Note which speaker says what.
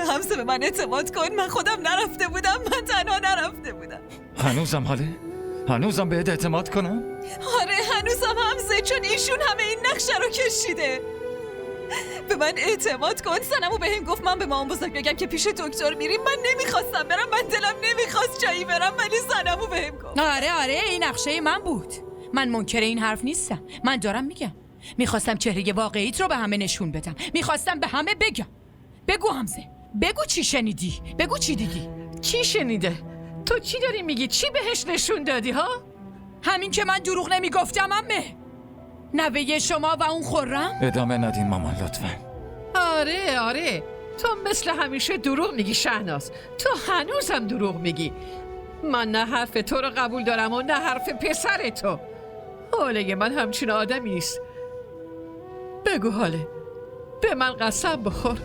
Speaker 1: همسه به من اعتماد کن، من خودم نرفته بودم، من تنها نرفته بودم.
Speaker 2: هنوزم حاله؟ هنوزم بهت اعتماد کنم؟
Speaker 1: آره هنوزم همسه، چون ایشون همه این نقشه رو کشیده. به من اعتماد کن. سنمو بهم گفت من به مامان بزرگ بگم که پیش دکتر میریم. من نمیخواستم برم، من دلم نمیخواست جایی برم، ولی سنمو بهم گفت.
Speaker 3: آره این نقشه من بود. من منکر این حرف نیستم. من دارم میگم میخواستم چهره واقعیت رو به همه نشون بدم. میخواستم به همه بگم. بگو همزه، بگو چی شنیدی، بگو چی دیدی.
Speaker 4: چی شنیده؟ تو چی داری میگی؟ چی بهش نشون دادی ها؟
Speaker 3: همین که من دروغ نمیگفتم عمه. نوه شما و اون خرم.
Speaker 2: ادامه ندین مامان لطفا.
Speaker 4: آره تو مثل همیشه دروغ میگی شهناز. تو هنوزم دروغ میگی. من نه حرف تو رو قبول دارم و نه حرف پسر تو. حاله من همچین آدمی نیست. بگو حاله، به من قسم بخور.